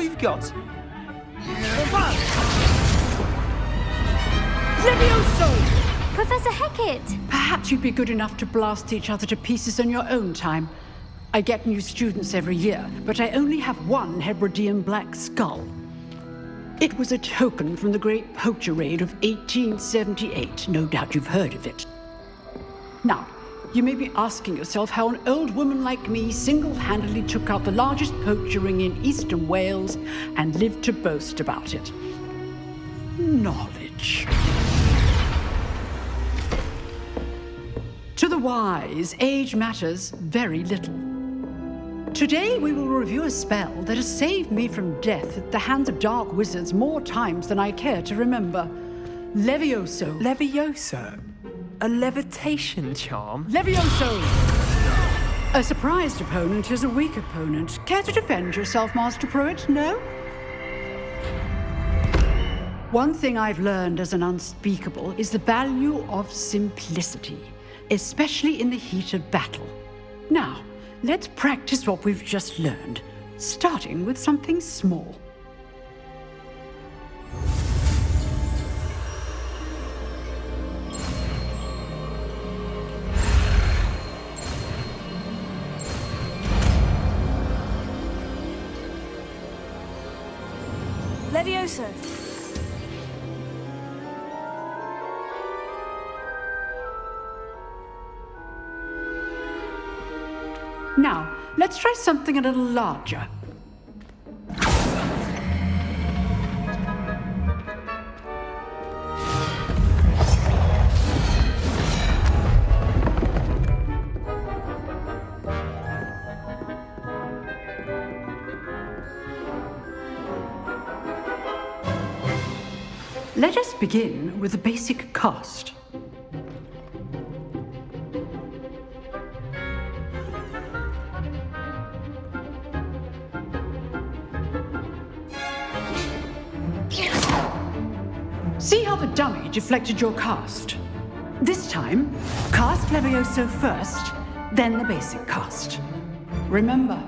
all you've got? Levioso! Professor Hecat! Perhaps you'd be good enough to blast each other to pieces on your own time. I get new students every year, but I only have one Hebridean black skull. It was a token from the Great Poacher Raid of 1878. No doubt you've heard of it. Now, you may be asking yourself how an old woman like me single-handedly took out the largest poacher ring in eastern Wales and lived to boast about it. Knowledge. To the wise, age matters very little. Today we will review a spell that has saved me from death at the hands of dark wizards more times than I care to remember. Levioso. Levioso? A levitation charm? Levioso! A surprised opponent is a weak opponent. Care to defend yourself, Master Pruitt? No? One thing I've learned as an unspeakable is the value of simplicity, especially in the heat of battle. Now, let's practice what we've just learned, starting with something small. Levioso! Now, let's try something a little larger. Let us begin with the basic cast. See how the dummy deflected your cast? This time, cast Levioso first, then the basic cast. Remember,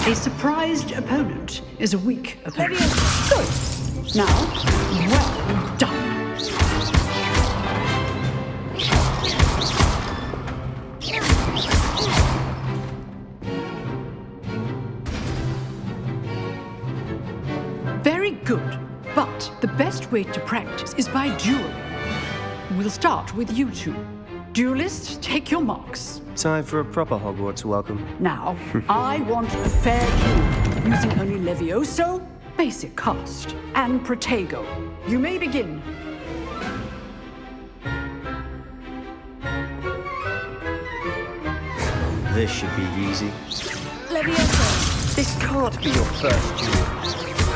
a surprised opponent is a weak opponent. Good. Now, well done. Very good. But the best way to practice is by dueling. We'll start with you two. Duelists, take your marks. Time for a proper Hogwarts welcome. Now, I want a fair duel, using only Levioso, basic cast, and Protego. You may begin. This should be easy. Levioso! This can't be your first duel.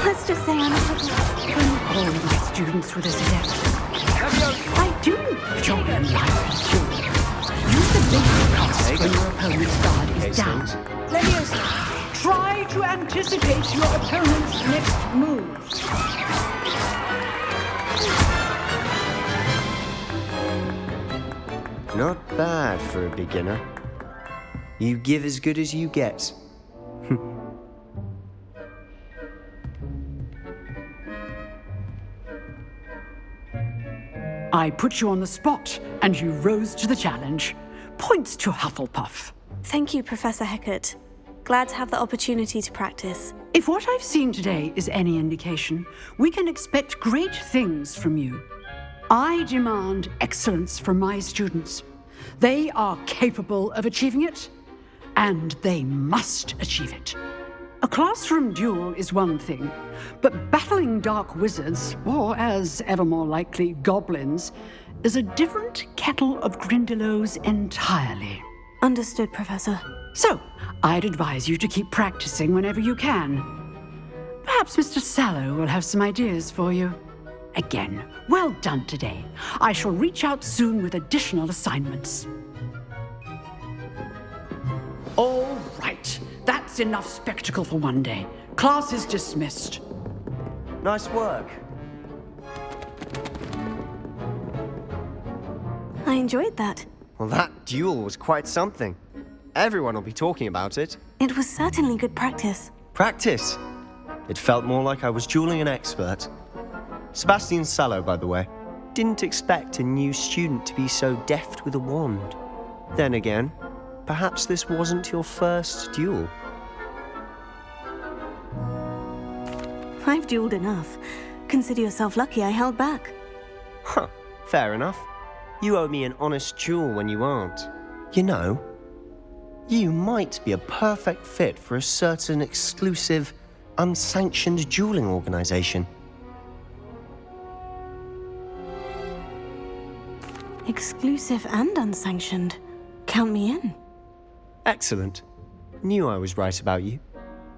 Let's just say I'm a Hogwarts. When all my students were this adept. I do enjoy a lively duel. Use the basic cast when your opponent's guard is down. Levioso! Try to anticipate your opponent's next move. Not bad for a beginner. You give as good as you get. I put you on the spot, and you rose to the challenge. Points to Hufflepuff. Thank you, Professor Hecat. Glad to have the opportunity to practice. If what I've seen today is any indication, we can expect great things from you. I demand excellence from my students. They are capable of achieving it, and they must achieve it. A classroom duel is one thing, but battling dark wizards, or as ever more likely, goblins, is a different kettle of Grindylows entirely. Understood, Professor. So, I'd advise you to keep practicing whenever you can. Perhaps Mr. Sallow will have some ideas for you. Again, well done today. I shall reach out soon with additional assignments. All right. That's enough spectacle for one day. Class is dismissed. Nice work. I enjoyed that. Well, that duel was quite something. Everyone will be talking about it. It was certainly good practice. Practice? It felt more like I was dueling an expert. Sebastian Sallow, by the way. Didn't expect a new student to be so deft with a wand. Then again, perhaps this wasn't your first duel. I've dueled enough. Consider yourself lucky I held back. Huh, fair enough. You owe me an honest duel when you aren't. You know, you might be a perfect fit for a certain exclusive, unsanctioned dueling organization. Exclusive and unsanctioned. Count me in. Excellent. Knew I was right about you.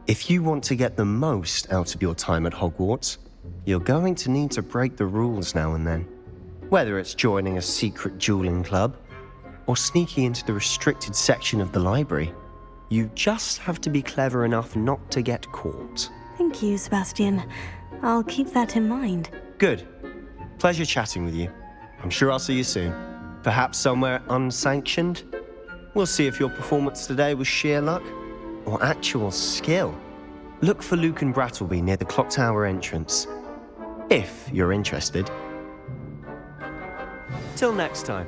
If you want to get the most out of your time at Hogwarts, you're going to need to break the rules now and then. Whether it's joining a secret dueling club, or sneaking into the restricted section of the library, you just have to be clever enough not to get caught. Thank you, Sebastian. I'll keep that in mind. Good. Pleasure chatting with you. I'm sure I'll see you soon. Perhaps somewhere unsanctioned? We'll see if your performance today was sheer luck or actual skill. Look for Luke and Brattleby near the clock tower entrance, if you're interested. Till next time.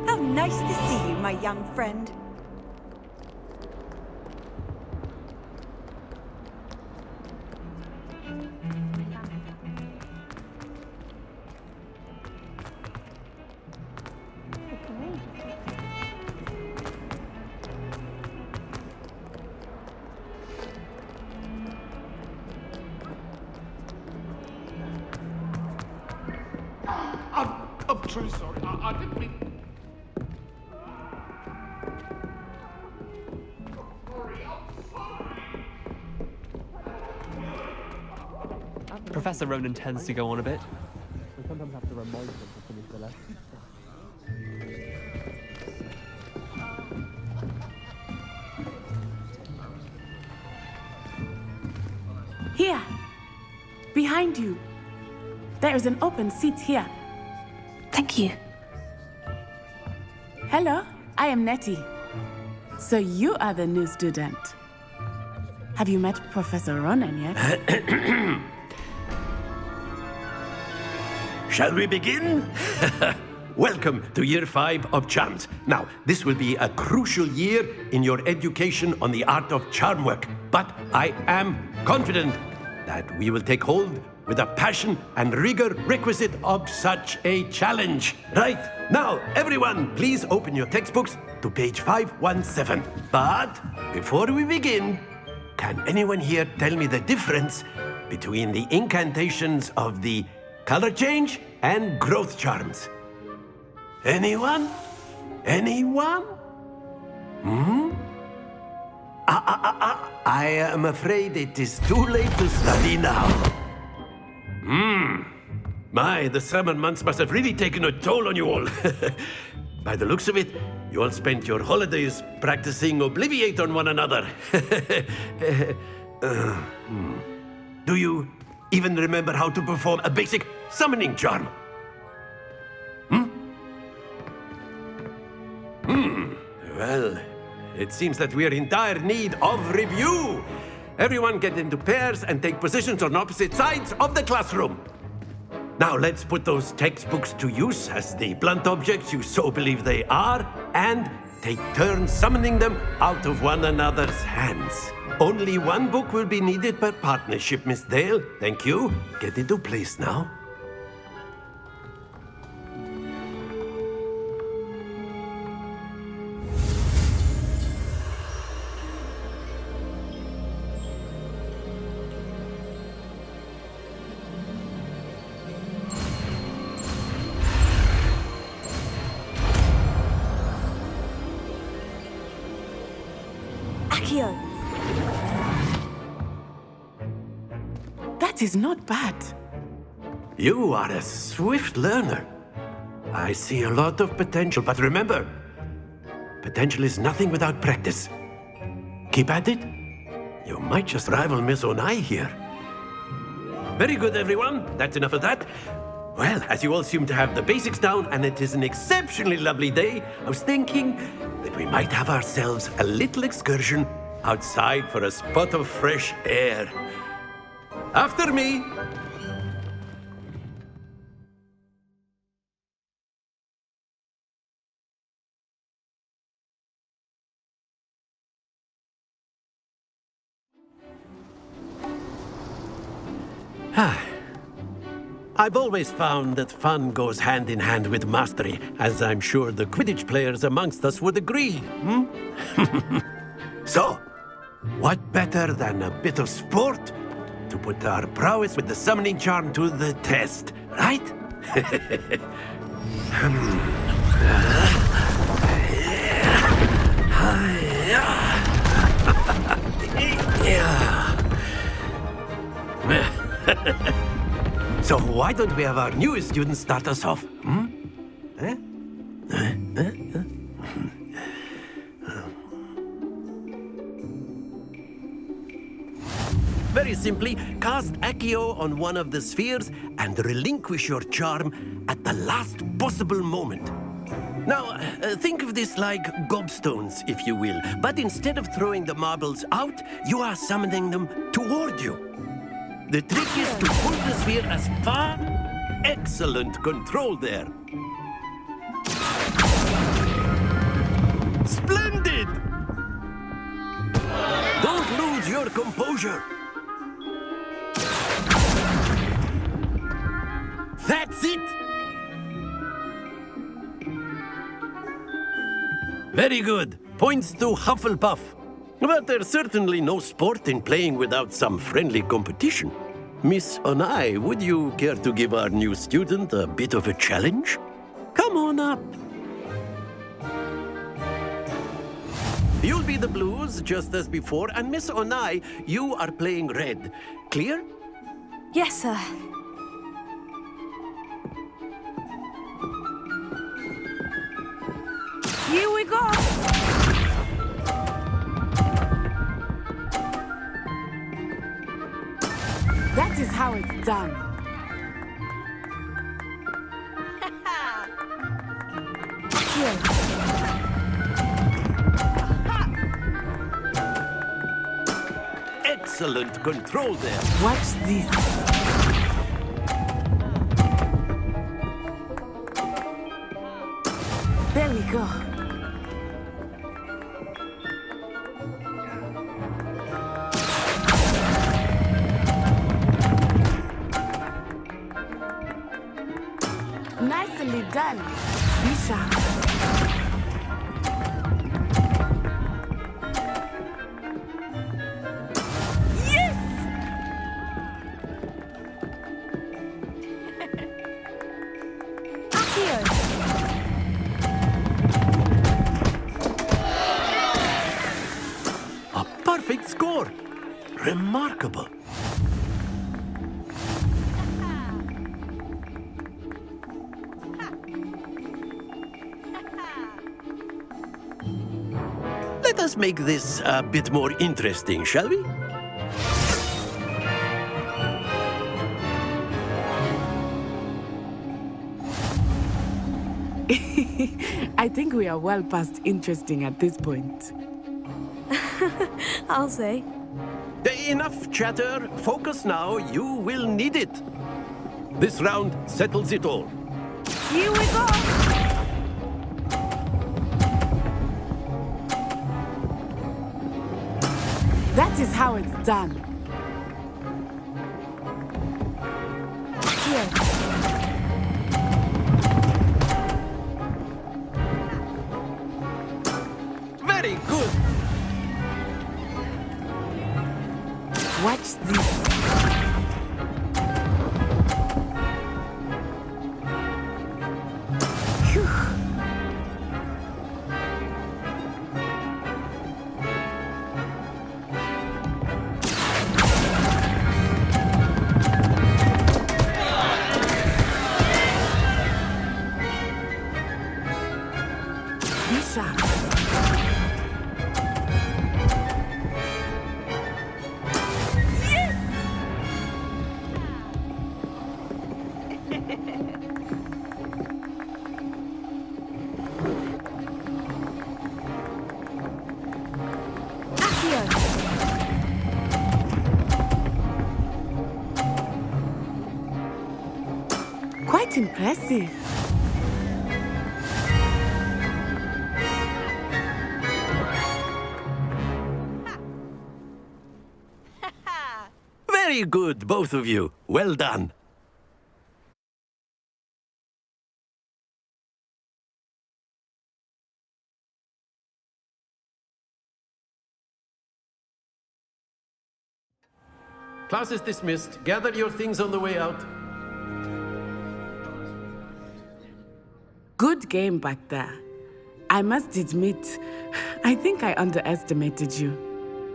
How nice to see you, my young friend. I'm truly sorry. I didn't mean... Professor Ronan tends to go on a bit. We sometimes have to remind him to finish the lesson. Here, behind you. There is an open seat here. Thank you. Hello, I am Nettie. So you are the new student. Have you met Professor Ronan yet? Shall we begin? Welcome to Year 5 of Charms. Now, this will be a crucial year in your education on the art of charm work. But I am confident that we will take hold with the passion and rigor requisite of such a challenge. Right, now, everyone, please open your textbooks to page 517. But before we begin, can anyone here tell me the difference between the incantations of the color change and growth charms? Anyone? Anyone? I am afraid it is too late to study now. My, the summer months must have really taken a toll on you all. By the looks of it, you all spent your holidays practicing Obliviate on one another. Do you even remember how to perform a basic summoning charm? Well, it seems that we are in dire need of review. Everyone get into pairs and take positions on opposite sides of the classroom. Now let's put those textbooks to use as the blunt objects you so believe they are, and take turns summoning them out of one another's hands. Only one book will be needed per partnership, Miss Dale. Thank you. Get into place now. Accio. That is not bad. You are a swift learner. I see a lot of potential, but remember, potential is nothing without practice. Keep at it. You might just rival Miss Onai here. Very good, everyone. That's enough of that. Well, as you all seem to have the basics down and it is an exceptionally lovely day, I was thinking that we might have ourselves a little excursion outside for a spot of fresh air. After me. I've always found that fun goes hand in hand with mastery, as I'm sure the Quidditch players amongst us would agree. So, what better than a bit of sport to put our prowess with the summoning charm to the test, right? So why don't we have our newest student start us off? Very simply, cast Accio on one of the spheres and relinquish your charm at the last possible moment. Now, think of this like gobstones, if you will, but instead of throwing the marbles out, you are summoning them toward you. The trick is to pull the sphere as far. Excellent control there. Splendid! Don't lose your composure. That's it! Very good. Points to Hufflepuff. But there's certainly no sport in playing without some friendly competition. Miss Onai, would you care to give our new student a bit of a challenge? Come on up. You'll be the blues, just as before, and Miss Onai, you are playing red. Clear? Yes, sir. Here we go! That is how it's done. Here. Excellent control there. Watch this. There we go. Nicely done, Bishop. Yes! Accio. A perfect score. Remarkable. Let us make this a bit more interesting, shall we? I think we are well past interesting at this point. I'll say. Enough chatter. Focus now. You will need it. This round settles it all. Here we go! That is how it's done. Here. Very good. Watch this. Phew. Bishop. Yes! Quite impressive. Very good, both of you. Well done. Class is dismissed. Gather your things on the way out. Good game back there. I must admit, I think I underestimated you.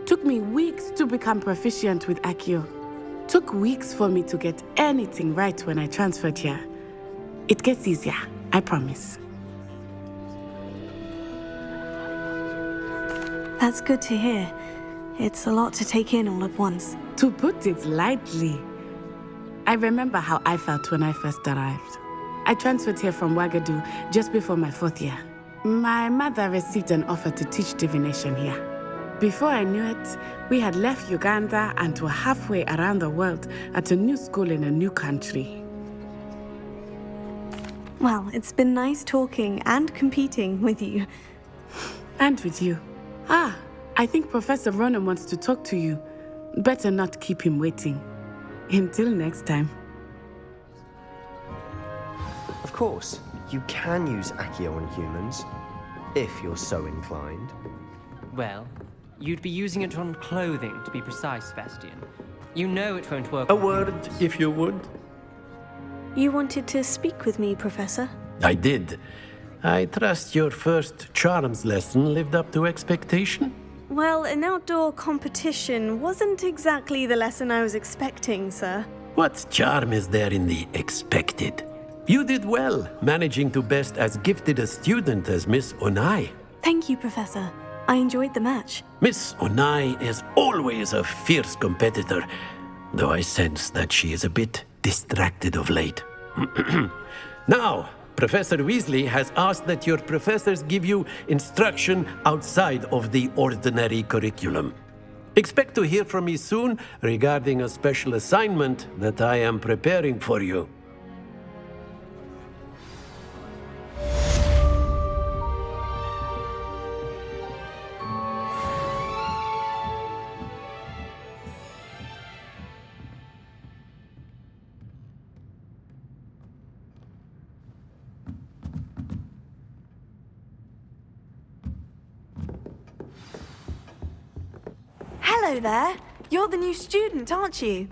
Took me weeks to become proficient with Accio. Took weeks for me to get anything right when I transferred here. It gets easier, I promise. That's good to hear. It's a lot to take in all at once. To put it lightly, I remember how I felt when I first arrived. I transferred here from Wagadu just before my 4th year. My mother received an offer to teach divination here. Before I knew it, we had left Uganda and were halfway around the world at a new school in a new country. Well, it's been nice talking and competing with you. And with you. I think Professor Ronan wants to talk to you. Better not keep him waiting. Until next time. Of course, you can use Accio on humans, if you're so inclined. Well, you'd be using it on clothing, to be precise, Sebastian. You know it won't work. A word, if you would. You wanted to speak with me, Professor? I did. I trust your first charms lesson lived up to expectation? Well, an outdoor competition wasn't exactly the lesson I was expecting, sir. What charm is there in the expected? You did well, managing to best as gifted a student as Miss Onai. Thank you, Professor. I enjoyed the match. Miss Onai is always a fierce competitor, though I sense that she is a bit distracted of late. Now, Professor Weasley has asked that your professors give you instruction outside of the ordinary curriculum. Expect to hear from me soon regarding a special assignment that I am preparing for you. Hello there. You're the new student, aren't you?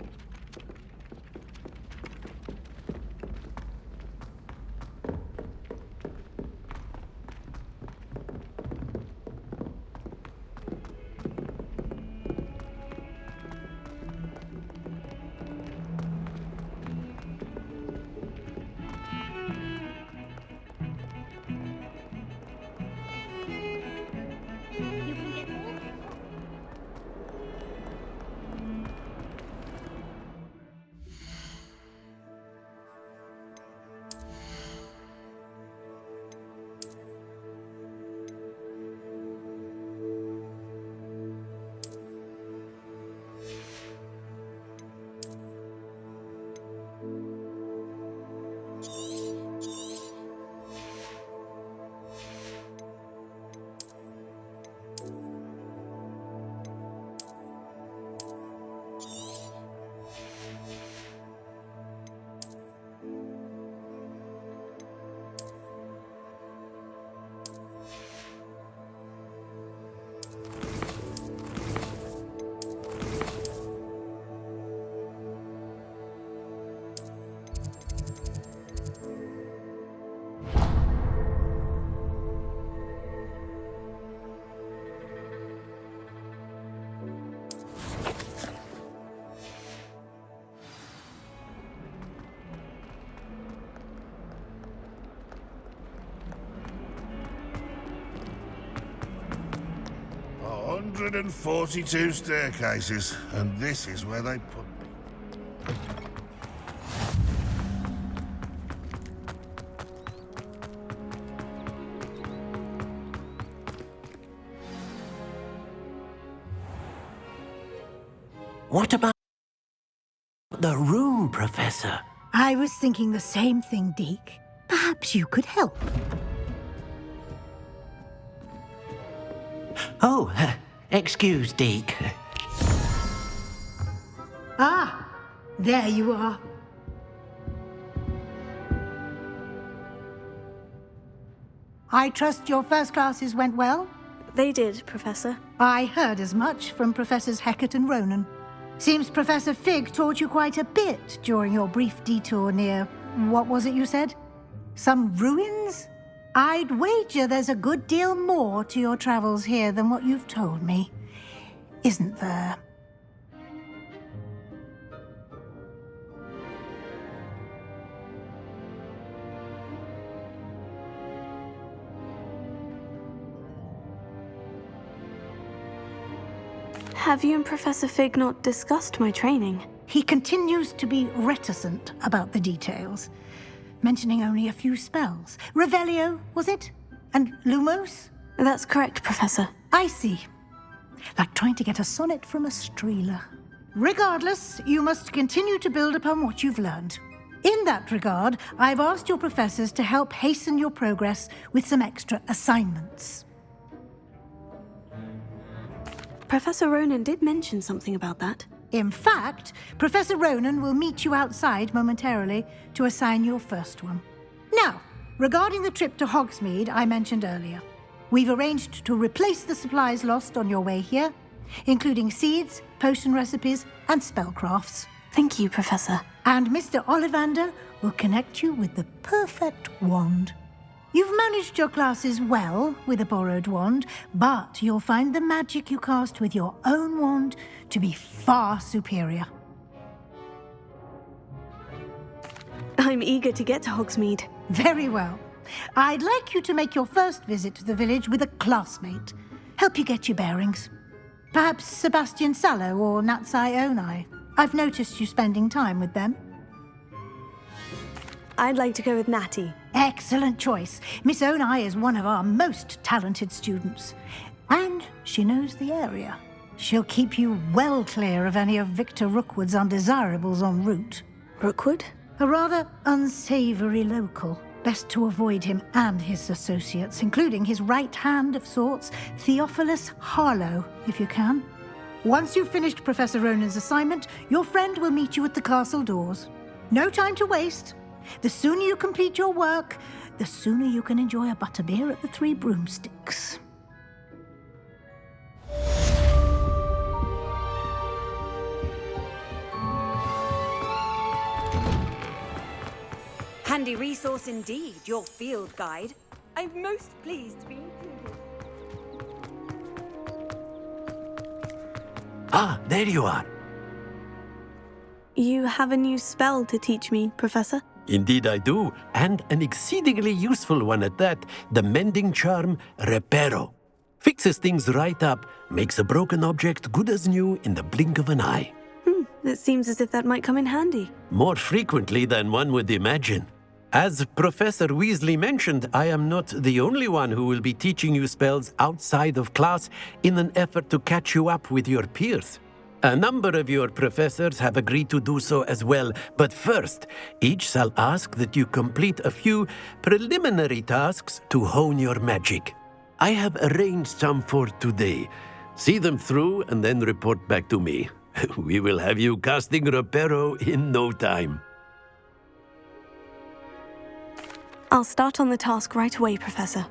A 142 staircases, and this is where they put me. What about the room, Professor? I was thinking the same thing, Deke. Perhaps you could help. Oh, excuse, Deke. Ah, there you are. I trust your first classes went well? They did, Professor. I heard as much from Professors Hecat and Ronan. Seems Professor Fig taught you quite a bit during your brief detour near... what was it you said? Some ruins? I'd wager there's a good deal more to your travels here than what you've told me. Isn't there? Have you and Professor Fig not discussed my training? He continues to be reticent about the details, mentioning only a few spells. Revelio, was it? And Lumos? That's correct, Professor. I see. Like trying to get a sonnet from a streeler. Regardless, you must continue to build upon what you've learned. In that regard, I've asked your professors to help hasten your progress with some extra assignments. Professor Ronan did mention something about that. In fact, Professor Ronan will meet you outside momentarily to assign your first one. Now, regarding the trip to Hogsmeade I mentioned earlier, we've arranged to replace the supplies lost on your way here, including seeds, potion recipes, and spellcrafts. Thank you, Professor. And Mr. Ollivander will connect you with the perfect wand. You've managed your classes well with a borrowed wand, but you'll find the magic you cast with your own wand to be far superior. I'm eager to get to Hogsmeade. Very well. I'd like you to make your first visit to the village with a classmate. Help you get your bearings. Perhaps Sebastian Sallow or Natsai Onai. I've noticed you spending time with them. I'd like to go with Natty. Excellent choice. Miss Onai is one of our most talented students. And she knows the area. She'll keep you well clear of any of Victor Rookwood's undesirables en route. Rookwood? A rather unsavory local. Best to avoid him and his associates, including his right hand of sorts, Theophilus Harlow, if you can. Once you've finished Professor Ronan's assignment, your friend will meet you at the castle doors. No time to waste. The sooner you complete your work, the sooner you can enjoy a butterbeer at the Three Broomsticks. Handy resource indeed, your field guide. I'm most pleased to be included. Ah, there you are. You have a new spell to teach me, Professor? Indeed I do, and an exceedingly useful one at that, the mending charm Reparo. Fixes things right up, makes a broken object good as new in the blink of an eye. It seems as if that might come in handy. More frequently than one would imagine. As Professor Weasley mentioned, I am not the only one who will be teaching you spells outside of class in an effort to catch you up with your peers. A number of your professors have agreed to do so as well, but first, each shall ask that you complete a few preliminary tasks to hone your magic. I have arranged some for today. See them through and then report back to me. We will have you casting Reparo in no time. I'll start on the task right away, Professor.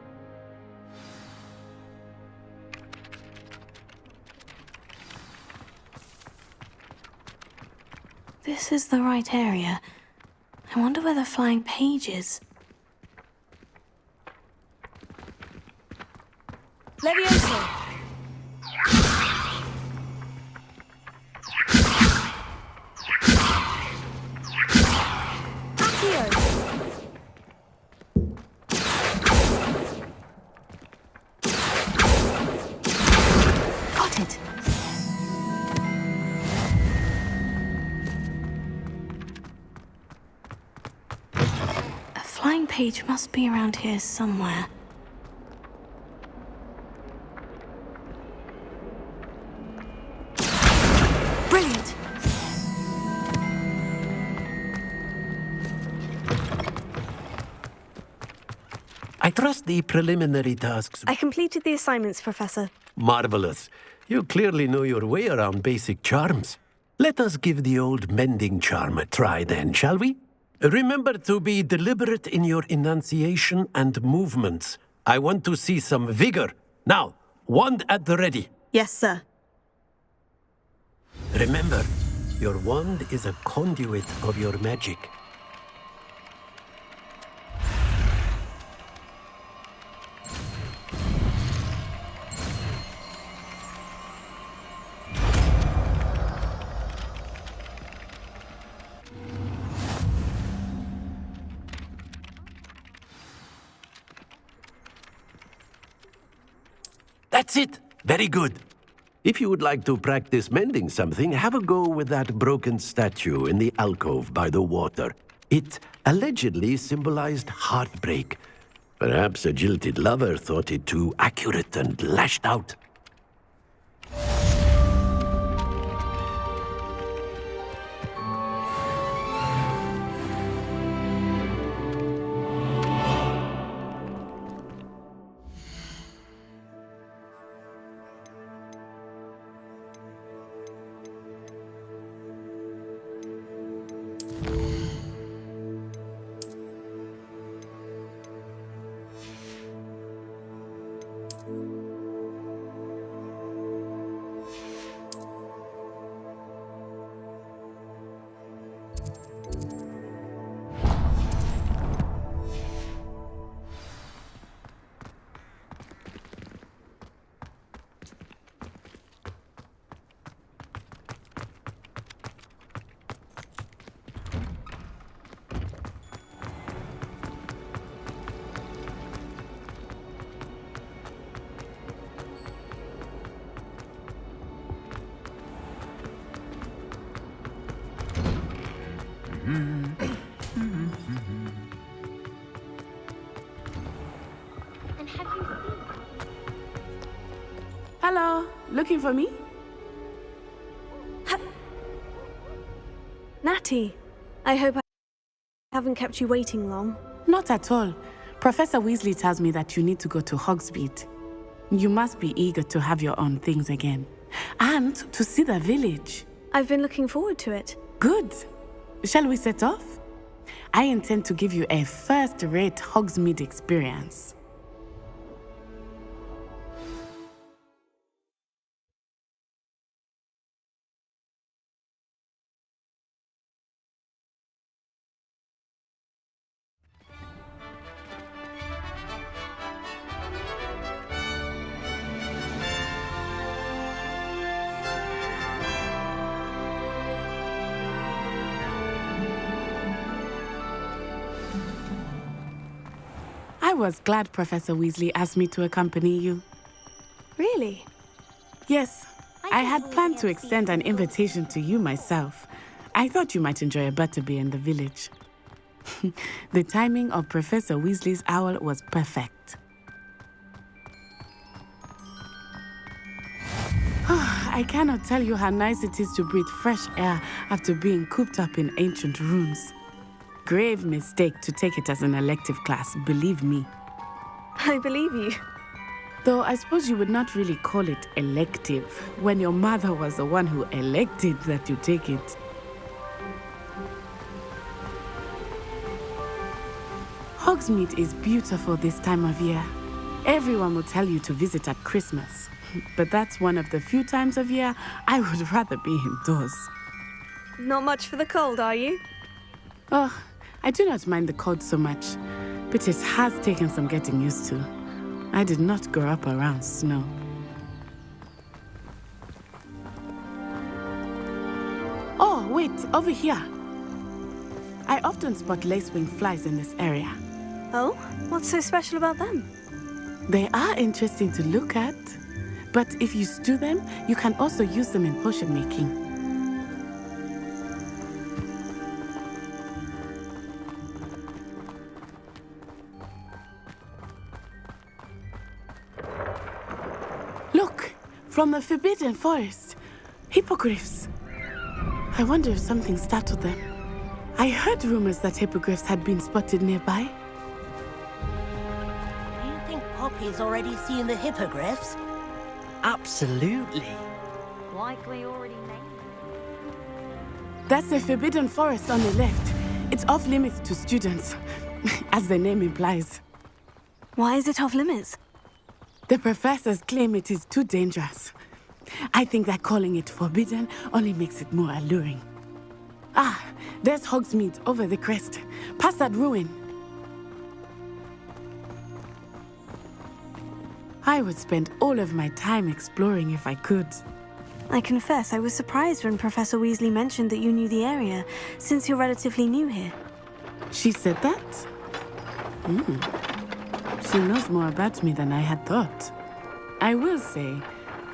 This is the right area. I wonder where the flying page is. Leviosa! Got it! A flying page must be around here somewhere. Brilliant! trust the preliminary tasks. I completed the assignments, Professor. Marvelous. You clearly know your way around basic charms. Let us give the old mending charm a try then, shall we? Remember to be deliberate in your enunciation and movements. I want to see some vigor. Now, wand at the ready. Yes, sir. Remember, your wand is a conduit of your magic. That's it. Very good. If you would like to practice mending something, have a go with that broken statue in the alcove by the water. It allegedly symbolized heartbreak. Perhaps a jilted lover thought it too accurate and lashed out. Hello, looking for me? Natty, I hope I haven't kept you waiting long. Not at all. Professor Weasley tells me that you need to go to Hogsmeade. You must be eager to have your own things again. And to see the village. I've been looking forward to it. Good. Shall we set off? I intend to give you a first-rate Hogsmeade experience. I was glad Professor Weasley asked me to accompany you. Really? Yes, I had planned to extend an invitation to you myself. I thought you might enjoy a butterbeer in the village. The timing of Professor Weasley's owl was perfect. I cannot tell you how nice it is to breathe fresh air after being cooped up in ancient rooms. Grave mistake to take it as an elective class, believe me. I believe you. Though I suppose you would not really call it elective when your mother was the one who elected that you take it. Hogsmeade is beautiful this time of year. Everyone will tell you to visit at Christmas, but that's one of the few times of year I would rather be indoors. Not much for the cold, are you? Oh, I do not mind the cold so much, but it has taken some getting used to. I did not grow up around snow. Oh, wait, over here. I often spot lacewing flies in this area. Oh? What's so special about them? They are interesting to look at, but if you stew them, you can also use them in potion making. Look, from the Forbidden Forest, hippogriffs. I wonder if something startled them. I heard rumors that hippogriffs had been spotted nearby. he's already seen the hippogriffs. Absolutely. Likely already named. That's the Forbidden Forest on the left. It's off limits to students, as the name implies. Why is it off limits? The professors claim it is too dangerous. I think that calling it forbidden only makes it more alluring. Ah, there's Hogsmeade over the crest, past that ruin. I would spend all of my time exploring if I could. I confess I was surprised when Professor Weasley mentioned that you knew the area, since you're relatively new here. She said that? She knows more about me than I had thought. I will say,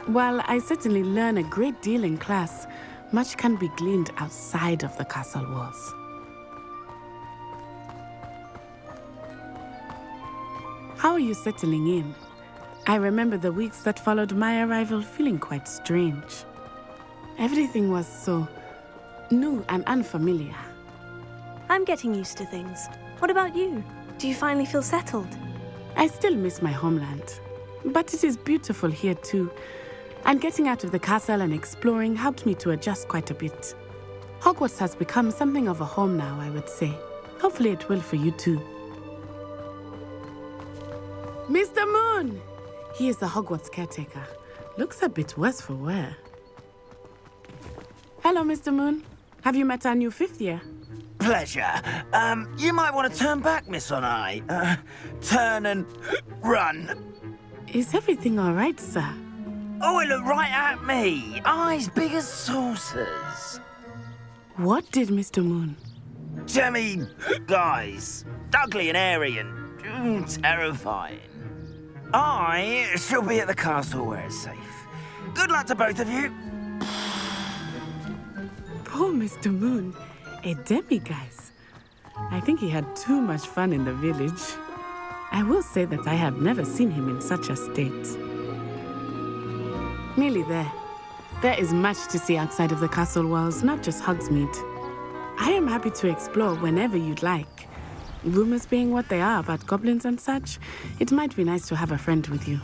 while I certainly learn a great deal in class, much can be gleaned outside of the castle walls. How are you settling in? I remember the weeks that followed my arrival feeling quite strange. Everything was so new and unfamiliar. I'm getting used to things. What about you? Do you finally feel settled? I still miss my homeland, but it is beautiful here too. And getting out of the castle and exploring helped me to adjust quite a bit. Hogwarts has become something of a home now, I would say. Hopefully it will for you too. Mr. Moon! He is the Hogwarts caretaker. Looks a bit worse for wear. Hello, Mr. Moon. Have you met our new fifth year? Pleasure. You might want to turn back, Miss Onai. Turn and run. Is everything all right, sir? Oh, it looked right at me. Eyes big as saucers. What did Mr. Moon? Jemmy, guys. Ugly and airy and terrifying. I shall be at the castle where it's safe. Good luck to both of you. Poor Mr. Moon. A demiguise. I think he had too much fun in the village. I will say that I have never seen him in such a state. Nearly there. There is much to see outside of the castle walls, not just Hogsmeade. I am happy to explore whenever you'd like. Rumors being what they are about goblins and such, it might be nice to have a friend with you.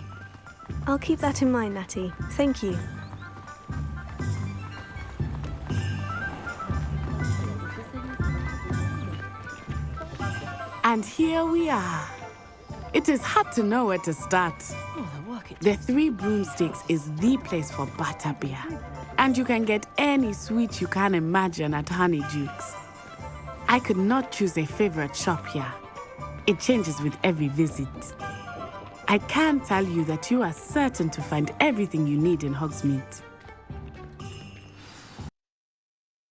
I'll keep that in mind, Natty. Thank you. And here we are. It is hard to know where to start. The Three Broomsticks is the place for butterbeer. And you can get any sweet you can imagine at Honeydukes. I could not choose a favorite shop here. It changes with every visit. I can tell you that you are certain to find everything you need in Hogsmeade.